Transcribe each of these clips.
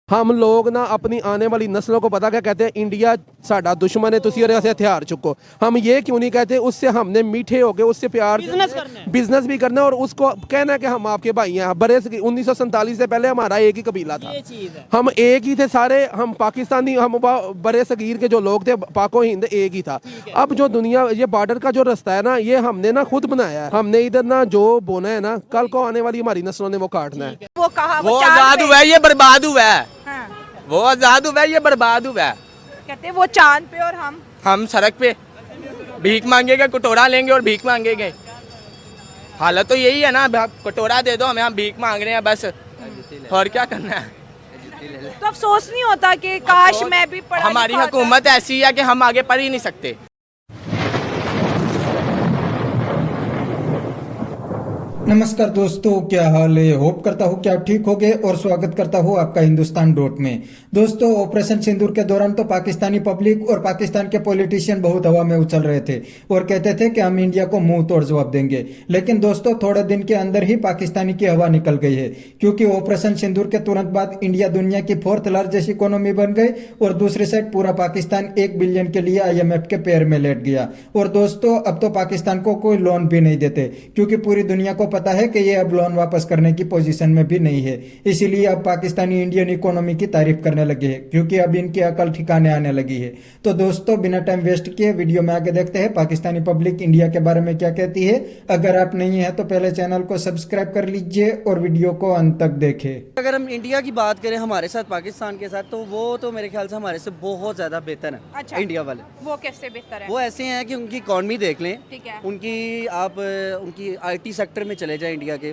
हम लोग ना अपनी आने वाली नस्लों को पता क्या कहते हैं, इंडिया साडा दुश्मन है, तुसी से हथियार चुको। हम ये क्यों नहीं कहते, उससे हमने मीठे होके उससे प्यार बिजनेस भी करना है और उसको कहना है कि हम आपके भाई हैं। बड़े 1947 से पहले हमारा एक ही कबीला था, हम एक ही थे सारे, हम पाकिस्तानी, हम बड़े सगीर के जो लोग थे, पाको हिंद एक ही था। अब जो दुनिया, ये बॉर्डर का जो रास्ता है ना, ये हमने ना खुद बनाया है। हमने इधर ना जो बोना है ना, कल को आने वाली हमारी नस्लों ने वो काटना है। वो कहा वो आजाद हुआ है, ये बर्बाद हुआ है। हाँ। वो आजाद हुआ है, ये बर्बाद हुआ है। कहते वो चांद पे और हम सड़क पे भीख मांगेंगे, कटोरा लेंगे और भीख मांगेंगे। हालत तो यही है ना, कटोरा दे दो हमें, हम भीख मांग रहे हैं बस, और क्या करना है। तो अफसोस नहीं होता कि काश मैं भी पढ़ा हमारी लिखा होता। हुकूमत ऐसी है कि हम आगे पढ़ ही नहीं सकते। नमस्कार दोस्तों, क्या हाल है। होप करता हूँ कि आप ठीक होंगे और स्वागत करता हूँ आपका हिंदुस्तान डॉट में। दोस्तों, ऑपरेशन सिंदूर के दौरान तो पाकिस्तानी पब्लिक और पाकिस्तान के पॉलिटिशियन बहुत हवा में उछल रहे थे और कहते थे कि हम इंडिया को मुंह तोड़ जवाब देंगे। लेकिन दोस्तों, थोड़े दिन के अंदर ही पाकिस्तानी की हवा निकल गई है, क्योंकि ऑपरेशन सिंदूर के तुरंत बाद इंडिया दुनिया की 4th लार्जेस्ट इकोनॉमी बन गई और दूसरी साइड पूरा पाकिस्तान 1 बिलियन के लिए IMF के पैर में लेट गया। और दोस्तों, अब तो पाकिस्तान को कोई लोन भी नहीं देते, क्योंकि पूरी दुनिया को पता है कि ये अब लोन वापस करने की पोजीशन में भी नहीं है। इसीलिए अब पाकिस्तानी इंडियन इकोनॉमी की तारीफ करने लगे हैं, क्योंकि अब इनकी अकल ठिकाने आने लगी है। तो दोस्तों, बिना टाइम वेस्ट किए वीडियो में आगे देखते हैं पाकिस्तानी पब्लिक इंडिया के बारे में क्या कहती है। अगर आप नहीं है तो पहले चैनल को सब्सक्राइब कर लीजिए और वीडियो को अंत तक देखें। अगर हम इंडिया की बात करें हमारे साथ पाकिस्तान के साथ, तो वो तो मेरे ख्याल से हमारे से बहुत ज़्यादा बेहतर है। अच्छा। इंडिया वाले वो कैसे बेहतर है? वो ऐसे हैं कि उनकी इकॉनमी देख लें, ठीक है। उनकी IT सेक्टर में चले जाएं। इंडिया के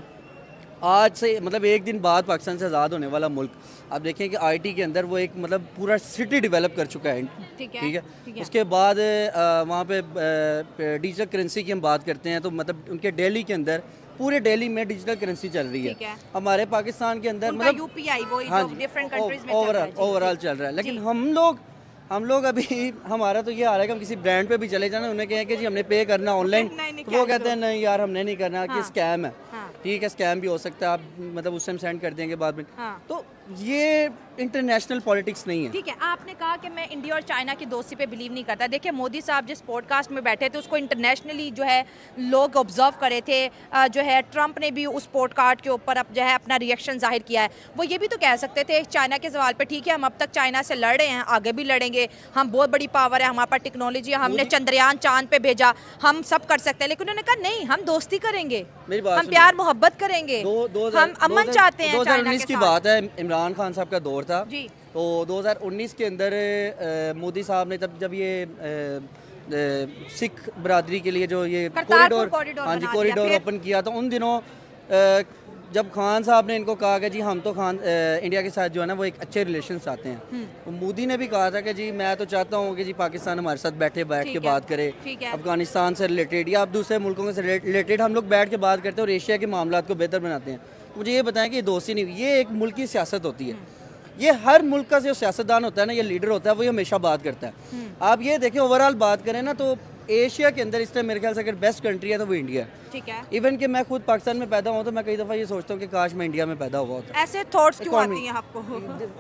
आज से मतलब एक दिन बाद पाकिस्तान से आज़ाद होने वाला मुल्क, आप देखें कि IT के अंदर वो एक मतलब पूरा सिटी डेवलप कर चुका है। ठीक है, ठीक है। ठीक है। उसके बाद वहाँ पे डिजिटल करेंसी की हम बात करते हैं, तो मतलब उनके दिल्ली के अंदर, पूरे दिल्ली में डिजिटल करेंसी चल रही ठीक है। हमारे पाकिस्तान के अंदर उनका मतलब UPI वो हाँ जो डिफरेंट कंट्रीज में ओवरऑल चल रहा है। लेकिन हम लोग अभी हमारा तो ये हाल है कि हम किसी ब्रांड पे भी चले जाना, उन्हें कहें कि जी हमने पे करना ऑनलाइन, नहीं, तो वो कहते हैं नहीं यार हमने नहीं करना, कि स्कैम है। हाँ। ठीक है, स्कैम भी हो सकता है, आप मतलब उस टाइम सेंड कर देंगे बाद में। हाँ। तो ये इंटरनेशनल पॉलिटिक्स नहीं है। ठीक है, आपने कहा कि मैं इंडिया और चाइना की दोस्ती पे बिलीव नहीं करता। देखिए, मोदी साहब जिस पॉडकास्ट में बैठे थे उसको इंटरनेशनली जो है लोग ऑब्जर्व करे थे। जो है ट्रंप ने भी उस पॉडकास्ट के ऊपर अब जो है अपना रिएक्शन जाहिर किया है। वो ये भी तो कह सकते थे चाइना के सवाल पे, ठीक है हम अब तक चाइना से लड़ रहे हैं, आगे भी लड़ेंगे, हम बहुत बड़ी पावर है, हमारे पास टेक्नोलॉजी है, हमने चंद्रयान चांद पे भेजा, हम सब कर सकते हैं। लेकिन उन्होंने कहा नहीं, हम दोस्ती करेंगे, हम प्यार मोहब्बत करेंगे, हम अमन चाहते हैं। 2019 की बात है, इमरान खान साहब का दौर था जी। तो 2019 के अंदर मोदी साहब ने जब ये सिख बरादरी के लिए जो ये कॉरिडोर कॉरिडोर ओपन किया, तो उन दिनों जब खान साहब ने इनको कहा कि जी हम तो इंडिया के साथ जो है ना वो एक अच्छे रिलेशन चाहते हैं, तो मोदी ने भी कहा था कि जी मैं तो चाहता हूँ कि जी पाकिस्तान हमारे साथ बैठ के बात करे, अफगानिस्तान से रिलेटेड या अब दूसरे मुल्कों से रिलेटेड हम लोग बैठ के बात करते हैं और एशिया के मामलों को बेहतर बनाते हैं। मुझे ये बताएं कि ये दोस्ती नहीं, ये एक मुल्क की सियासत होती है। ये हर मुल्क का जो सियासतदान होता है ना, ये लीडर होता है, वो हमेशा बात करता है। आप ये देखें, ओवरऑल बात करें ना, तो एशिया के अंदर इस टाइम मेरे ख्याल से अगर बेस्ट कंट्री है तो वो इंडिया है। ठीक है। इवन कि मैं खुद पाकिस्तान में पैदा हुआ, तो मैं कई दफ़ा ये सोचता हूँ कि काश मैं इंडिया में पैदा हुआ होता। ऐसे थॉट्स क्यों आती हैं आपको?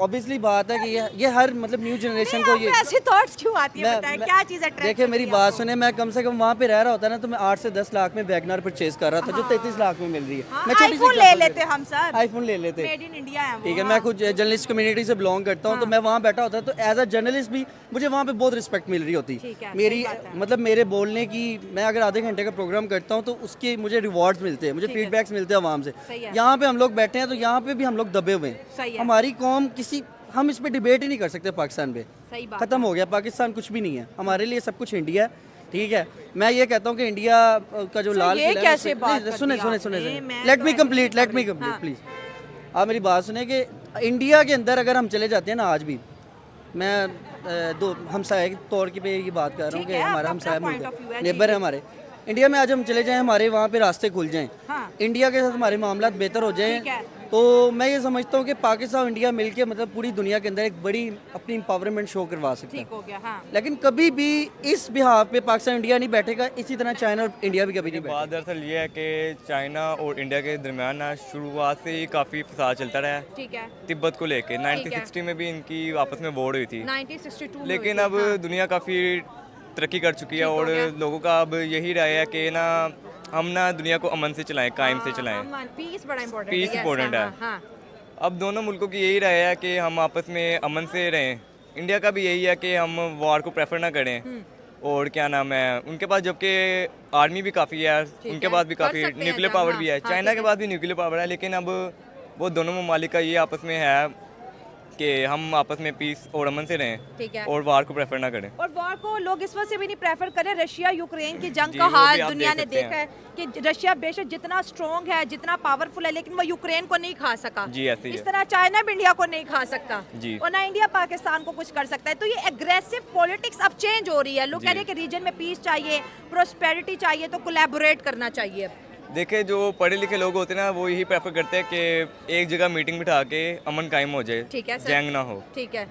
ऑब्वियसली बात है कि ये हर मतलब न्यू जनरेशन को ये ऐसे थॉट्स क्यों आती है, बताएं क्या चीज़ अट्रैक्ट? देखिए मेरी बात सुने, मैं कम से कम वहाँ पे रह रहा होता ना, तो मैं 8 से 10 लाख में वैगनर परचेज कर रहा था, जो 33 लाख में मिल रही है। मैं आईफोन ले लेते हम सर, आईफोन ले लेते, मेड इन इंडिया है वो। ठीक है। मैं कुछ जर्नलिस्ट कम्युनिटी से बिलोंग करता हूँ, तो मैं वहाँ बैठा होता, तो एज अ जर्नलिस्ट भी मुझे वहाँ पे बहुत रिस्पेक्ट मिल रही होती। मेरी मतलब मेरे बोलने की, मैं अगर आधे घंटे का प्रोग्राम करता हूँ तो उसके मुझे रिवॉर्ड्स मिलते हैं, मुझे फीडबैक्स मिलते हैं आवाम से। यहाँ पे हम लोग बैठे हैं तो यहाँ पे भी हम लोग दबे हुए हैं। हमारी कौम हम इस पे डिबेट ही नहीं कर सकते पाकिस्तान पे, खत्म हो गया। पाकिस्तान कुछ भी नहीं है, हमारे लिए सब कुछ इंडिया है। ठीक है, मैं ये कहता हूँ कि इंडिया का जो लाल किला, सुने लेट मी कंप्लीट प्लीज, आप मेरी बात सुने कि इंडिया के अंदर अगर हम चले जाते हैं ना, आज भी मैं दो हमसाए के तौर पे ये बात कर रहा हूँ कि हमारा हमसाया मुल्क नेबर है हमारे, इंडिया में आज हम चले जाएं, हमारे वहाँ पे रास्ते खुल जाएं, इंडिया के साथ हमारे मामला बेहतर हो जाएं, तो मैं ये समझता हूँ कि पाकिस्तान और इंडिया मिलके मतलब पूरी दुनिया के अंदर एक बड़ी अपनी एम्पावरमेंट शो करवा सकते हैं। ठीक हो गया, हाँ। लेकिन कभी भी इस बिहार पे पाकिस्तान इंडिया नहीं बैठेगा, इसी तरह चाइना और इंडिया भी कभी नहीं बात बैठेगा। दरअसल ये है कि चाइना और इंडिया के दरमियान ना शुरुआत से ही काफ़ी फसाद चलता रहा है ठीक है। तिब्बत को लेके। ठीक है। 1960 में भी इनकी आपस में वॉर हुई थी, 1962 में लेकिन हुई अब थी, हाँ। दुनिया काफ़ी तरक्की कर चुकी है ठीक हो और गया। लोगों का अब यही राय है कि ना हम ना दुनिया को अमन से चलाएं, कायम से चलाएं। पीस बड़ा इम्पोर्टेंट है। Peace yes, important हाँ, है। हाँ, अब दोनों मुल्कों की यही राय है कि हम आपस में अमन से रहें। इंडिया का भी यही है कि हम वॉर को प्रेफर ना करें। और क्या नाम है, उनके पास जबकि आर्मी भी काफ़ी है, उनके है, पास भी कर काफ़ी सकते हैं न्यूक्लियर जब, पावर हाँ, भी है। हाँ, चाइना ठीक के है। पास भी न्यूक्लियर पावर है, लेकिन अब वो दोनों ममालिक का ये आपस में है कि हम आपस में पीस और अमन से रहें ठीक है। और वार को प्रेफर ना करें। और वॉर को लोग इस वजह से भी नहीं प्रेफर करें, रशिया यूक्रेन की जंग जी, का वो हाल भी आप दुनिया ने देख सकते देखा है कि रशिया बेशक जितना स्ट्रॉन्ग है, जितना पावरफुल है, लेकिन वो यूक्रेन को नहीं खा सका। जी, ऐसे ही इस है। तरह चाइना भी इंडिया को नहीं खा सकता जी। और ना इंडिया पाकिस्तान को कुछ कर सकता है। तो ये एग्रेसिव पॉलिटिक्स अब चेंज हो रही है। लोग जी। कह रहे हैं कि रीजन में पीस चाहिए, प्रोस्पेरिटी चाहिए, तो कोलैबोरेट करना चाहिए। देखे जो पढ़े लिखे लोग होते हैं ना, वो यही प्रेफर करते हैं कि एक जगह मीटिंग बिठा के अमन कायम हो जाए, ठीक है सर। जंग ना हो। ठीक है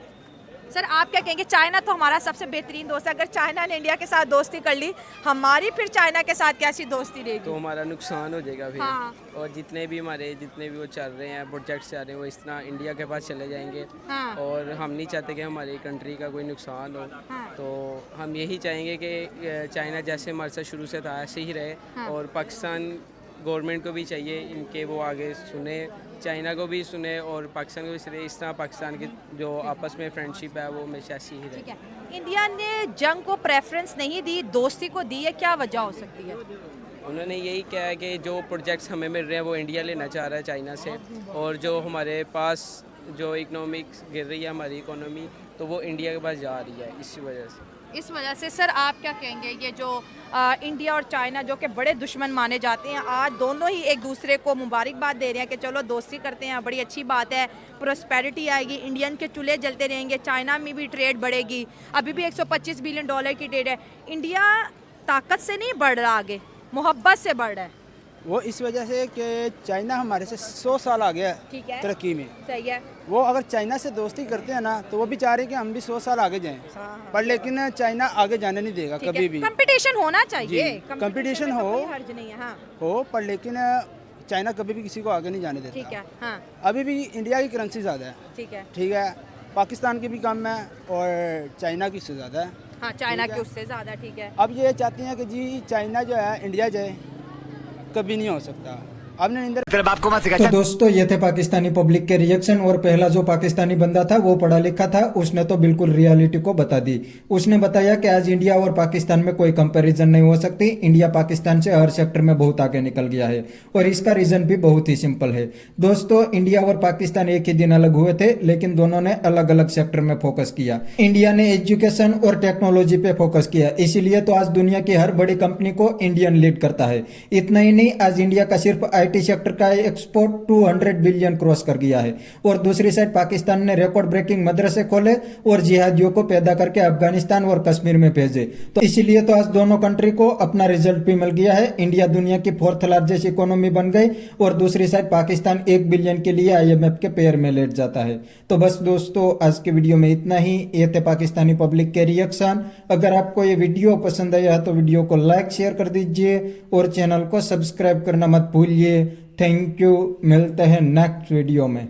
सर, आप क्या कहेंगे? चाइना तो हमारा सबसे बेहतरीन दोस्त है। अगर चाइना ने इंडिया के साथ दोस्ती कर ली, हमारी फिर चाइना के साथ कैसी दोस्ती रहेगी? तो हमारा नुकसान हो जाएगा फिर। हाँ। और जितने भी वो चल रहे हैं प्रोजेक्ट्स चल रहे हैं, वो इस तरह इंडिया के पास चले जाएंगे। हाँ। और हम नहीं चाहते कि हमारी कंट्री का कोई नुकसान हो। हाँ। तो हम यही चाहेंगे कि चाइना जैसे हमारे साथ शुरू से था ऐसे ही रहे। हाँ। और पाकिस्तान गवर्नमेंट को भी चाहिए इनके वो आगे सुने, चाइना को भी सुने और पाकिस्तान को भी सुने। इस तरह पाकिस्तान की जो आपस में फ्रेंडशिप है वो हमेशा ऐसी ही ठीक रहे। है। इंडिया ने जंग को प्रेफरेंस नहीं दी, दोस्ती को दी है, क्या वजह हो सकती है? उन्होंने यही कहा है कि जो प्रोजेक्ट्स हमें मिल रहे हैं वो इंडिया लेना चाह रहा है चाइना से, और जो हमारे पास जो इकोनॉमिक्स गिर रही है हमारी इकोनॉमी, तो वो इंडिया के पास जा रही है इसी वजह से। इस वजह से सर आप क्या कहेंगे? ये जो इंडिया और चाइना जो कि बड़े दुश्मन माने जाते हैं, आज दोनों ही एक दूसरे को मुबारकबाद दे रहे हैं कि चलो दोस्ती करते हैं, बड़ी अच्छी बात है, प्रोस्पेरिटी आएगी, इंडियन के चूल्हे जलते रहेंगे, चाइना में भी ट्रेड बढ़ेगी। अभी भी 125 बिलियन डॉलर की ट्रेड है। इंडिया ताकत से नहीं बढ़ रहा, आगे मोहब्बत से बढ़ रहा है। वो इस वजह से कि चाइना हमारे से 100 साल आगे है ठीक है, तरक्की में। सही है। वो अगर चाइना से दोस्ती करते हैं ना, तो वो भी चाह रहे हैं कि हम भी 100 साल आगे जाएं। पर लेकिन चाइना आगे जाने नहीं देगा कभी भी। कंपटीशन होना चाहिए, जी, competition में तो हो। कोई हर्ज नहीं है। हाँ, हो, पर लेकिन चाइना कभी भी किसी को आगे नहीं जाने देता। ठीक है। हाँ, अभी भी इंडिया की करेंसी ज़्यादा है, ठीक है। ठीक है, पाकिस्तान की भी कम है और चाइना की उससे ज़्यादा है। हाँ, चाइना ठीक के है। उससे ज़्यादा, ठीक है। अब ये चाहते हैं कि जी चाइना जो है इंडिया जाए, कभी नहीं हो सकता। अब नरेंद्र तो दोस्तों ये थे पाकिस्तानी पब्लिक के रिएक्शन। और पहला जो पाकिस्तानी बंदा था वो पढ़ा लिखा था, उसने तो बिल्कुल रियलिटी को बता दी। उसने बताया कि आज इंडिया और पाकिस्तान में कोई कंपैरिजन नहीं हो सकती। इंडिया पाकिस्तान से हर सेक्टर में बहुत आगे निकल गया है और इसका रीजन भी बहुत ही सिंपल है। दोस्तों इंडिया और पाकिस्तान एक ही दिन अलग हुए थे, लेकिन दोनों ने अलग अलग सेक्टर में फोकस किया। इंडिया ने एजुकेशन और टेक्नोलॉजी पे फोकस किया, इसीलिए तो आज दुनिया की हर बड़ी कंपनी को इंडियन लीड करता है। इतना ही नहीं, आज इंडिया का सिर्फ आईटी सेक्टर का एक्सपोर्ट 200 बिलियन क्रॉस कर गया है। और दूसरी साइड पाकिस्तान ने रिकॉर्ड ब्रेकिंग मदरसे खोले और जिहादियों को पैदा करके अफगानिस्तान और कश्मीर में भेजे। तो इसीलिए तो आज दोनों कंट्री को अपना रिजल्ट भी मिल गया है। इंडिया दुनिया की 4th लार्जेस्ट इकोनॉमी बन गई और दूसरी साइड पाकिस्तान 1 बिलियन के लिए IMF के पैर में लेट जाता है। तो बस दोस्तों आज के वीडियो में इतना ही। ये थे पाकिस्तानी पब्लिक के रिएक्शन। अगर आपको ये वीडियो पसंद आया तो वीडियो को लाइक शेयर कर दीजिए और चैनल को सब्सक्राइब करना मत भूलिए। थैंक यू, मिलते हैं नेक्स्ट वीडियो में।